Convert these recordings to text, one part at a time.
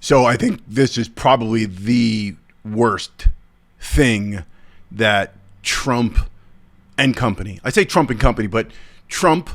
So I think this is probably the worst thing that Trump and company, I say Trump and company, but Trump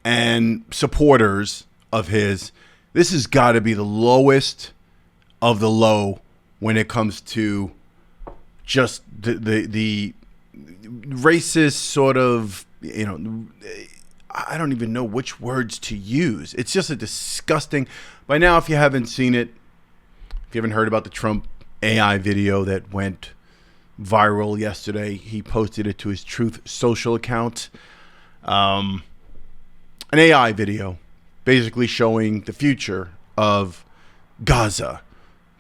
and supporters of his, this has got to be the lowest of the low when it comes to just the racist sort of, I don't even know which words to use. It's just a disgusting, by now, if you haven't seen it, if you haven't heard about the Trump AI video that went viral yesterday, he posted it to his Truth Social account. An AI video basically showing the future of Gaza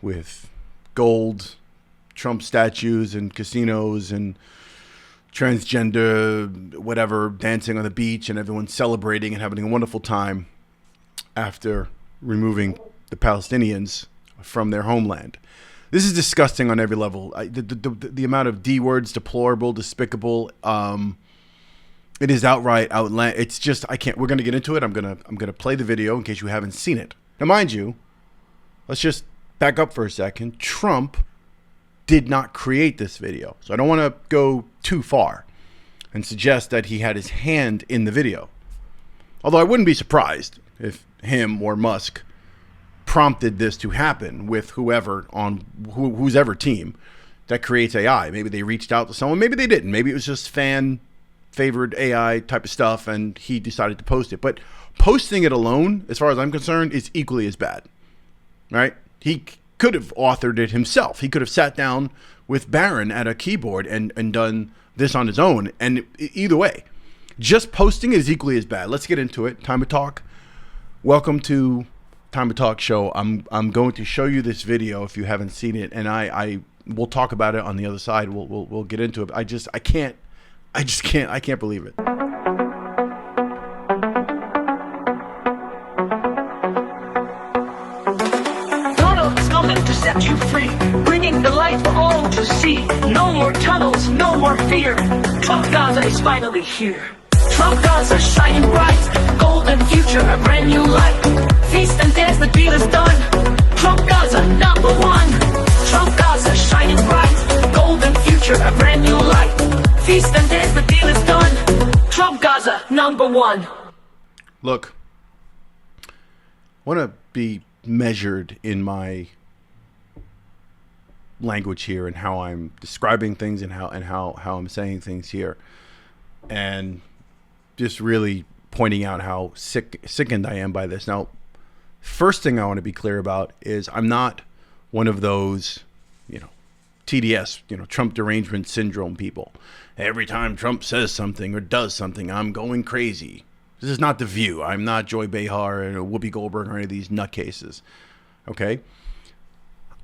with gold Trump statues and casinos and transgender whatever dancing on the beach and everyone celebrating and having a wonderful time after removing the Palestinians from their homeland. This is disgusting on every level. The amount of D words, deplorable, despicable, it is outright outland. It's just, I can't. We're going to get into it. I'm going to play the video in case you haven't seen it. Now, mind you, let's just back up for a second. Trump did not create this video. So I don't want to go too far and suggest that he had his hand in the video. Although I wouldn't be surprised if him or Musk prompted this to happen with whoever on whose ever team that creates AI. Maybe they reached out to someone. Maybe they didn't. Maybe it was just fan favored AI type of stuff and he decided to post it. But posting it alone, as far as I'm concerned, is equally as bad, right? He could have authored it himself. He could have sat down with Barron at a keyboard and done this on his own. And either way, just posting it is equally as bad. Let's get into it. Time to talk. Welcome to Time to Talk Show. I'm going to show you this video if you haven't seen it, and I will talk about it on the other side. We'll get into it. I can't believe it. Donald's coming to set you free, bringing the light for all to see. No more tunnels, no more fear. Trump Gaza is finally here. Trump Gaza shining bright, golden future, a brand new light. Feast and dance, the deal is done. Trump Gaza number one. Trump Gaza shining bright, golden future, a brand new light. Feast and dance, the deal is done. Trump Gaza number one. Look, I want to be measured in my language here and how I'm describing things and how I'm saying things here, and just really pointing out how sickened I am by this. Now, first thing I want to be clear about is I'm not one of those, TDS, Trump derangement syndrome people. Every time Trump says something or does something, I'm going crazy. This is not The View. I'm not Joy Behar or Whoopi Goldberg or any of these nutcases. Okay?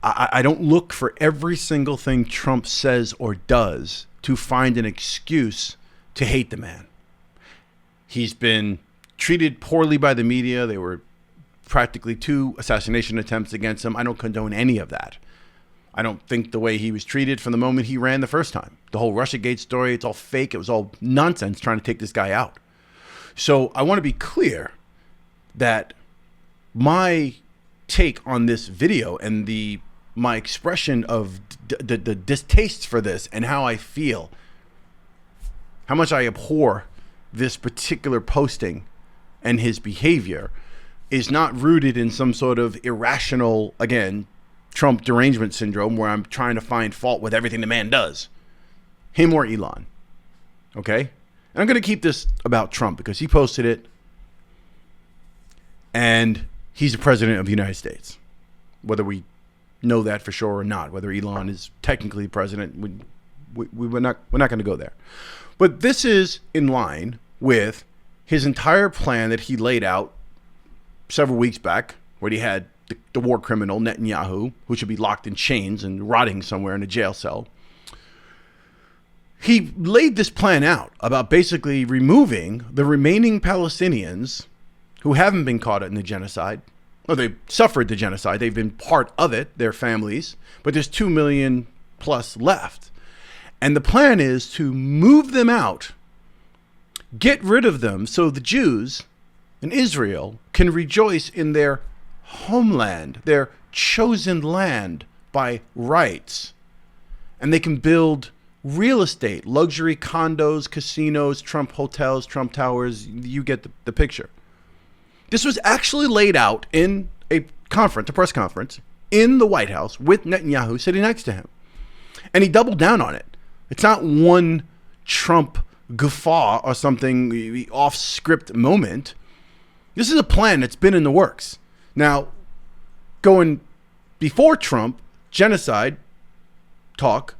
I don't look for every single thing Trump says or does to find an excuse to hate the man. He's been treated poorly by the media. There were practically 2 assassination attempts against him. I don't condone any of that. I don't think the way he was treated from the moment he ran the first time. The whole Russiagate story, it's all fake. It was all nonsense trying to take this guy out. So I want to be clear that my take on this video and my expression of the distaste for this and how I feel, how much I abhor this particular posting and his behavior is not rooted in some sort of irrational, again, Trump derangement syndrome where I'm trying to find fault with everything the man does. Him or Elon. Okay? And I'm going to keep this about Trump because he posted it and he's the president of the United States. Whether we know that for sure or not, whether Elon is technically the president, we're not going to go there. But this is in line with his entire plan that he laid out several weeks back, where he had the war criminal Netanyahu, who should be locked in chains and rotting somewhere in a jail cell. He laid this plan out about basically removing the remaining Palestinians who haven't been caught in the genocide. Or they suffered the genocide. They've been part of it, their families. But there's 2 million plus left. And the plan is to move them out, get rid of them so the Jews in Israel can rejoice in their homeland, their chosen land by rights. And they can build real estate, luxury condos, casinos, Trump hotels, Trump towers. You get the picture. This was actually laid out in a press conference in the White House with Netanyahu sitting next to him. And he doubled down on it. It's not one Trump guffaw or something off script moment. This is a plan that's been in the works. Now, going before Trump, genocide talk,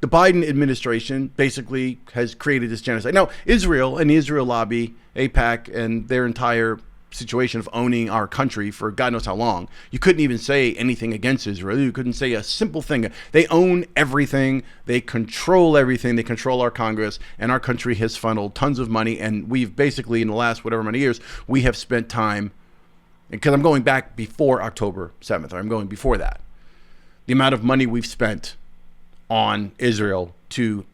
the Biden administration basically has created this genocide. Now, Israel and the Israel lobby, AIPAC, and their entire situation of owning our country for God knows how long, you couldn't even say anything against Israel. You couldn't say a simple thing. They own everything. They control everything. They control our Congress, and our country has funneled tons of money. And we've basically, in the last whatever many years, we have spent time, because I'm going back before October 7th, or I'm going before that, the amount of money we've spent on Israel to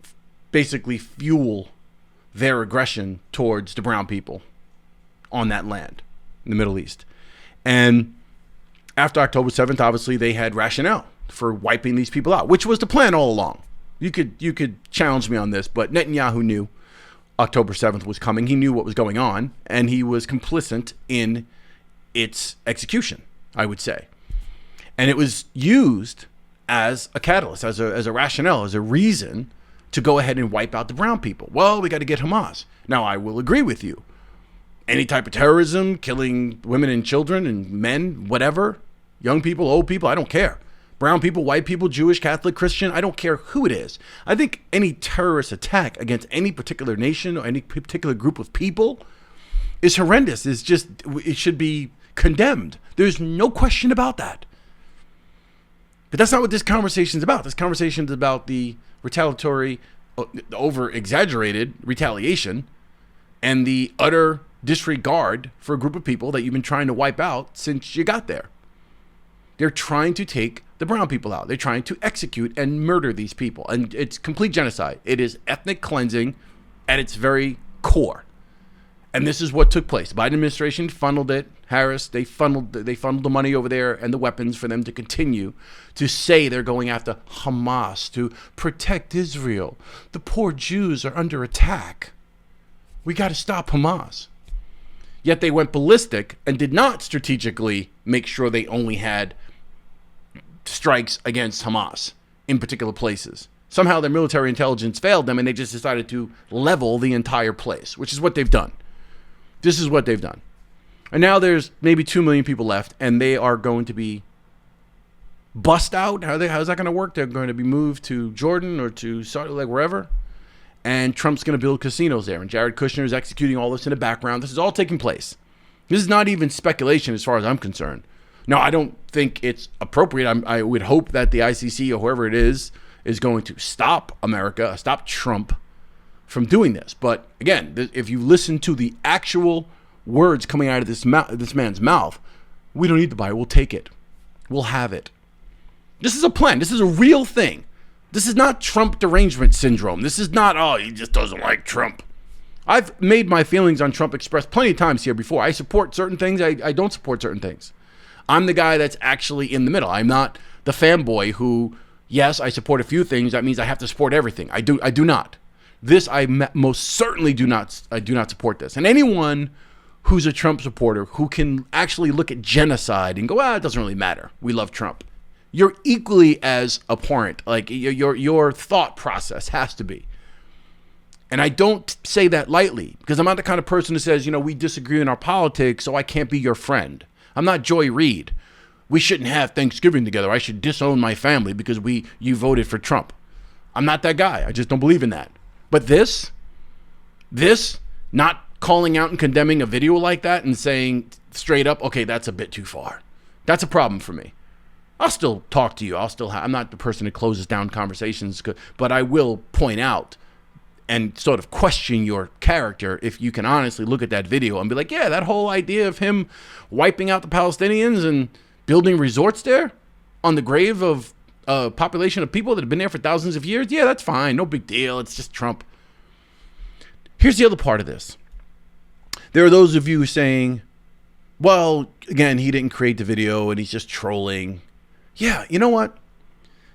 basically fuel their aggression towards the brown people on that land in the Middle East. And after October 7th, obviously they had rationale for wiping these people out, which was the plan all along. You could challenge me on this, but Netanyahu knew October 7th was coming. He knew what was going on, and he was complicit in its execution, I would say. And it was used as a catalyst, as a rationale, as a reason to go ahead and wipe out the brown people. Well, we got to get Hamas. Now, I will agree with you. Any type of terrorism, killing women and children and men, whatever, young people, old people, I don't care. Brown people, white people, Jewish, Catholic, Christian, I don't care who it is. I think any terrorist attack against any particular nation or any particular group of people is horrendous. It should be condemned. There's no question about that. But that's not what this conversation is about. This conversation is about the retaliatory, over-exaggerated retaliation and the utter disregard for a group of people that you've been trying to wipe out since you got there. They're trying to take the brown people out. They're trying to execute and murder these people. And it's complete genocide. It is ethnic cleansing at its very core. And this is what took place. The Biden administration funneled it. Harris, they funneled the money over there and the weapons for them to continue to say they're going after Hamas to protect Israel. The poor Jews are under attack. We got to stop Hamas. Yet they went ballistic and did not strategically make sure they only had strikes against Hamas in particular places. Somehow their military intelligence failed them and they just decided to level the entire place, which is what they've done. This is what they've done. And now there's maybe 2 million people left, and they are going to be bussed out. How's that going to work? They're going to be moved to Jordan or to Saudi, like wherever. And Trump's going to build casinos there. And Jared Kushner is executing all this in the background. This is all taking place. This is not even speculation as far as I'm concerned. Now, I don't think it's appropriate. I would hope that the ICC or whoever it is going to stop America, stop Trump from doing this. But again, if you listen to the actual words coming out of this man's mouth, we don't need the Bible. We'll take it. We'll have it. This is a plan. This is a real thing. This is not Trump derangement syndrome. This is not, oh, he just doesn't like Trump. I've made my feelings on Trump expressed plenty of times here before. I support certain things. I don't support certain things. I'm the guy that's actually in the middle. I'm not the fanboy who, yes, I support a few things. That means I have to support everything. I do not. This I most certainly do not. I do not support this. And anyone who's a Trump supporter who can actually look at genocide and go, it doesn't really matter. We love Trump. You're equally as abhorrent. Like your thought process has to be. And I don't say that lightly because I'm not the kind of person who says, we disagree in our politics, so I can't be your friend. I'm not Joy Reid. We shouldn't have Thanksgiving together. I should disown my family because you voted for Trump. I'm not that guy. I just don't believe in that. But this, not calling out and condemning a video like that and saying straight up, okay, that's a bit too far. That's a problem for me. I'll still talk to you. I'm not the person who closes down conversations, but I will point out and sort of question your character if you can honestly look at that video and be like, yeah, that whole idea of him wiping out the Palestinians and building resorts there on the grave of a population of people that have been there for thousands of years, yeah, that's fine. No big deal. It's just Trump. Here's the other part of this. There are those of you saying well, again, he didn't create the video and he's just trolling. Yeah, you know what?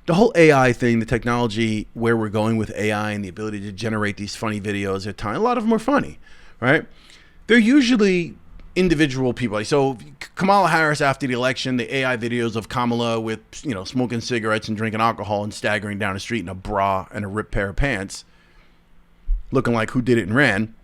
The whole AI thing, the technology, where we're going with AI and the ability to generate these funny videos at times, a lot of them are funny, right? They're usually individual people. So Kamala Harris, after the election, the AI videos of Kamala with, smoking cigarettes and drinking alcohol and staggering down the street in a bra and a ripped pair of pants, looking like who did it and ran.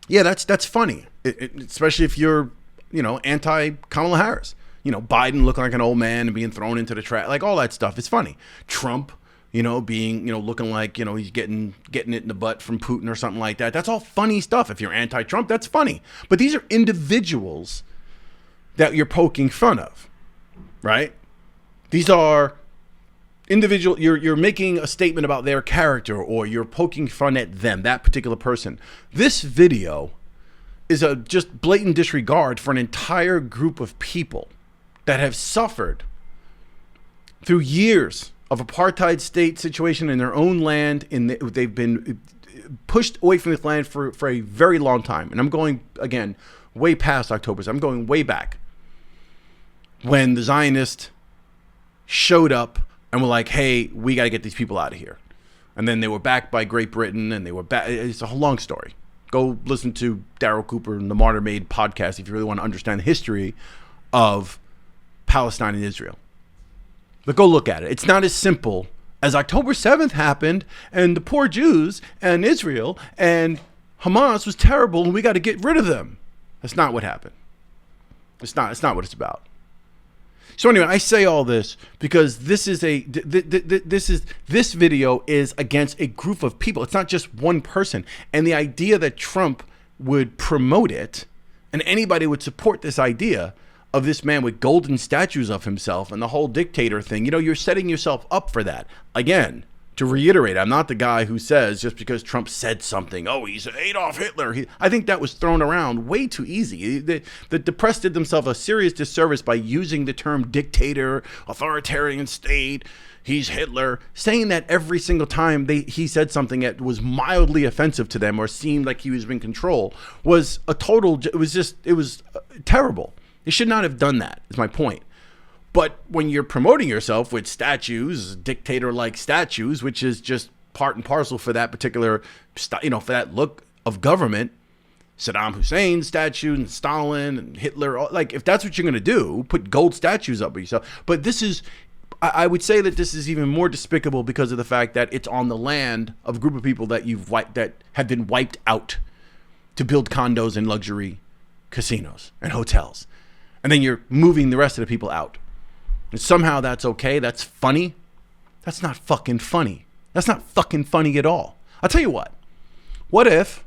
Yeah, that's funny, especially if you're, anti-Kamala Harris. Biden looking like an old man and being thrown into the trash, like all that stuff. It's funny. Trump, being, looking like, he's getting it in the butt from Putin or something like that. That's all funny stuff. If you're anti-Trump, that's funny. But these are individuals that you're poking fun of, right? These are individual. You're making a statement about their character, or you're poking fun at them, that particular person. This video is a just blatant disregard for an entire group of people that have suffered through years of apartheid state situation in their own land. They've been pushed away from this land for a very long time. And I'm going, again, way past October. So I'm going way back when the Zionists showed up and were like, hey, we got to get these people out of here. And then they were backed by Great Britain, and they were back. It's a long story. Go listen to Daryl Cooper and the Martyr Made podcast if you really want to understand the history of Palestine and Israel. But go look at it. It's not as simple as October 7th happened and the poor Jews and Israel and Hamas was terrible and we got to get rid of them. That's not what happened. It's not what it's about. So anyway, I say all this because this video is against a group of people. It's not just one person. And the idea that Trump would promote it and anybody would support this idea of this man with golden statues of himself and the whole dictator thing, you're setting yourself up for that. Again, to reiterate, I'm not the guy who says just because Trump said something, oh, he's Adolf Hitler. I think that was thrown around way too easy. The press did themselves a serious disservice by using the term dictator, authoritarian state, he's Hitler, saying that every single time he said something that was mildly offensive to them or seemed like he was in control was it was terrible. You should not have done that, is my point. But when you're promoting yourself with statues, dictator-like statues, which is just part and parcel for that particular, for that look of government, Saddam Hussein statue and Stalin and Hitler, like if that's what you're going to do, put gold statues up of yourself. But I would say that this is even more despicable because of the fact that it's on the land of a group of people that that have been wiped out to build condos and luxury casinos and hotels. And then you're moving the rest of the people out. And somehow that's okay. That's funny. That's not fucking funny. That's not fucking funny at all. I'll tell you what. What if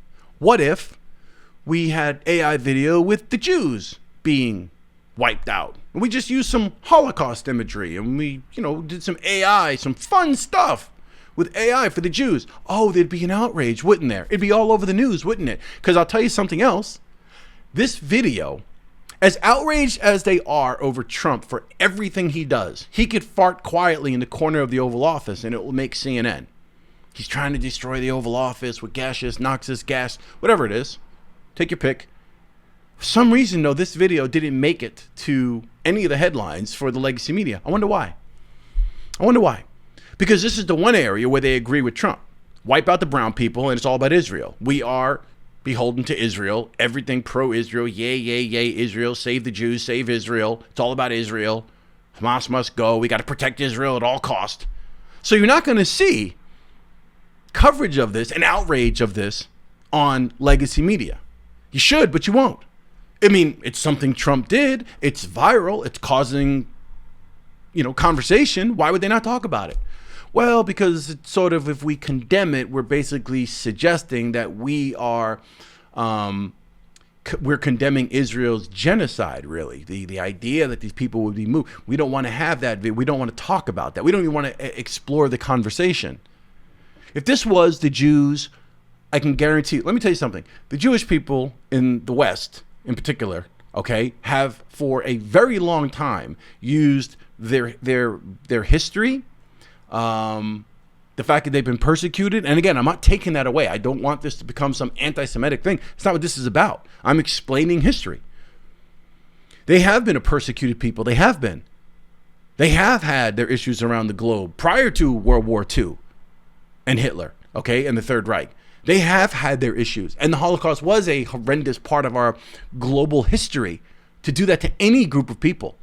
we had AI video with the Jews being wiped out? And we just used some Holocaust imagery and we, did some AI, some fun stuff with AI for the Jews. Oh, there'd be an outrage, wouldn't there? It'd be all over the news, wouldn't it? Because I'll tell you something else. This video, as outraged as they are over Trump for everything he does, he could fart quietly in the corner of the Oval Office and it will make CNN. He's trying to destroy the Oval Office with gaseous, noxious gas, whatever it is. Take your pick. For some reason, though, this video didn't make it to any of the headlines for the legacy media. I wonder why. Because this is the one area where they agree with Trump. Wipe out the brown people and it's all about Israel. We are beholden to Israel, everything pro-Israel, yay, Israel, save the Jews, save Israel. It's all about Israel. Hamas must go. We got to protect Israel at all cost. So you're not going to see coverage of this and outrage of this on legacy media. You should, but you won't. I mean, it's something Trump did. It's viral. It's causing, conversation. Why would they not talk about it? Well, because it's sort of, if we condemn it, we're basically suggesting that we're condemning Israel's genocide, really. The idea that these people would be moved. We don't want to have that. We don't want to talk about that. We don't even want to explore the conversation. If this was the Jews, I can guarantee, let me tell you something. The Jewish people in the West, in particular, okay, have for a very long time used their history, the fact that they've been persecuted. And again, I'm not taking that away. I don't want this to become some anti-Semitic thing. It's not what this is about. I'm explaining history. They have been a persecuted people. They have been. They have had their issues around the globe prior to World War II and Hitler, okay, and the Third Reich. They have had their issues. And the Holocaust was a horrendous part of our global history to do that to any group of people.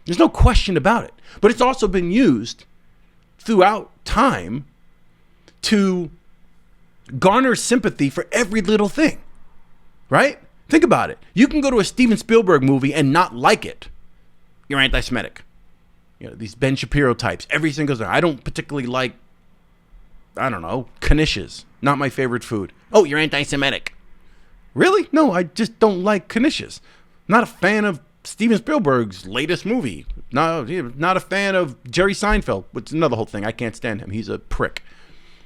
There's no question about it. But it's also been used throughout time to garner sympathy for every little thing, right? Think about it. You can go to a Steven Spielberg movie and not like it. You're anti-Semitic. You know, these Ben Shapiro types, every single thing. I don't particularly like, I don't know, knishes. Not my favorite food. Oh, you're anti-Semitic. Really? No, I just don't like knishes. Not a fan of Steven Spielberg's latest movie. Not a fan of Jerry Seinfeld, which is another whole thing. I can't stand him. He's a prick.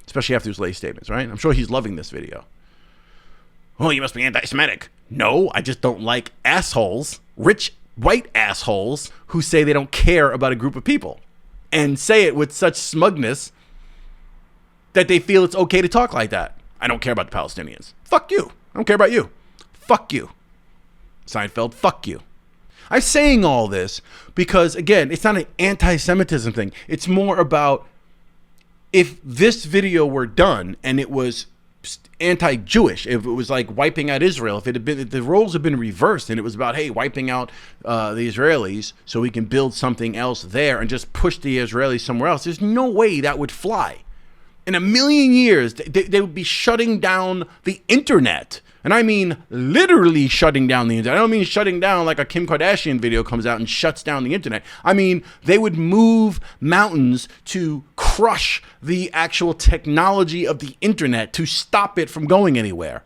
Especially after his latest statements, right? I'm sure he's loving this video. Oh, you must be anti-Semitic. No, I just don't like assholes, rich white assholes who say they don't care about a group of people and say it with such smugness that they feel it's okay to talk like that. I don't care about the Palestinians. Fuck you. I don't care about you. Fuck you. Seinfeld, fuck you. I'm saying all this because, again, it's not an anti-Semitism thing. It's more about if this video were done and it was anti-Jewish, if it was like wiping out Israel, if the roles had been reversed and it was about, hey, wiping out the Israelis so we can build something else there and just push the Israelis somewhere else, there's no way that would fly. In a million years, they would be shutting down the internet. And I mean literally shutting down the internet. I don't mean shutting down like a Kim Kardashian video comes out and shuts down the internet. I mean, they would move mountains to crush the actual technology of the internet to stop it from going anywhere.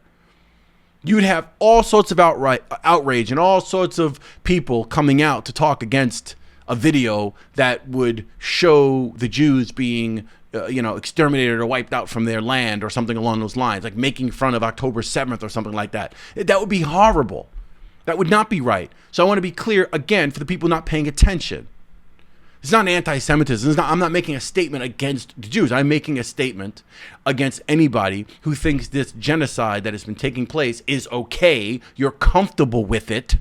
You'd have all sorts of outrage and all sorts of people coming out to talk against a video that would show the Jews being exterminated or wiped out from their land or something along those lines, like making fun of October 7th or something like that. That would be horrible. That would not be right. So I want to be clear again for the people not paying attention. It's not anti-Semitism. I'm not making a statement against the Jews. I'm making a statement against anybody who thinks this genocide that has been taking place is okay. You're comfortable with it.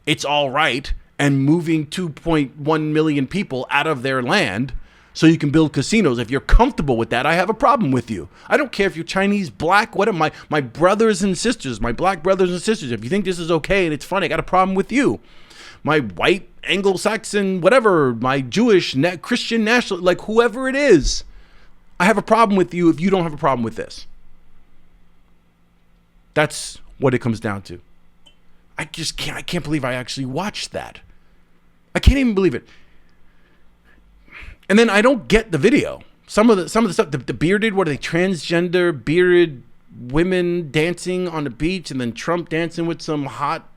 It's all right. And moving 2.1 million people out of their land so you can build casinos. If you're comfortable with that, I have a problem with you. I don't care if you're Chinese, black, what am my brothers and sisters, my black brothers and sisters. If you think this is okay and it's funny, I got a problem with you. My white, Anglo-Saxon, whatever, my Jewish, Christian, national, like whoever it is, I have a problem with you if you don't have a problem with this. That's what it comes down to. I can't believe I actually watched that. I can't even believe it. And then I don't get the video. Some of the stuff, the bearded, what are they, transgender bearded women dancing on the beach, and then Trump dancing with some hot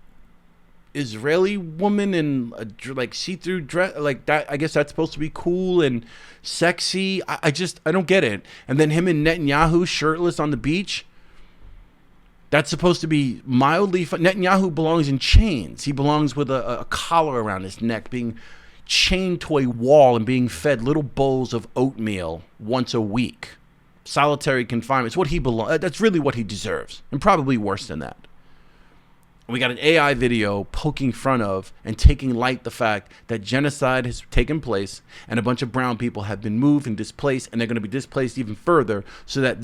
Israeli woman in a like see-through dress, like that. I guess that's supposed to be cool and sexy. I don't get it. And then him and Netanyahu shirtless on the beach. That's supposed to be mildly fun. Netanyahu belongs in chains. He belongs with a collar around his neck, being chained to a wall and being fed little bowls of oatmeal once a week. Solitary confinement. It's what he belongs. That's really what he deserves, and probably worse than that. We got an AI video poking fun of and taking light the fact that genocide has taken place and a bunch of brown people have been moved and displaced, and they're going to be displaced even further so that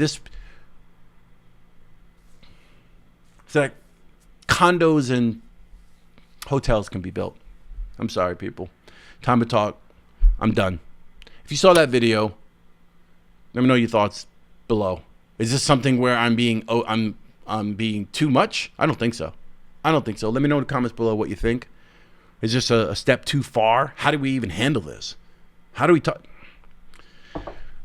condos and hotels can be built. I'm sorry, people. Time to talk. I'm done. If you saw that video, let me know your thoughts below. Is this something where I'm being too much? I don't think so. Let me know in the comments below what you think. Is this a step too far? How do we even handle this? How do we talk?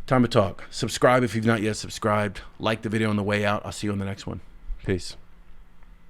Time to talk. Subscribe if you've not yet subscribed. Like the video on the way out. I'll see you on the next one. Peace.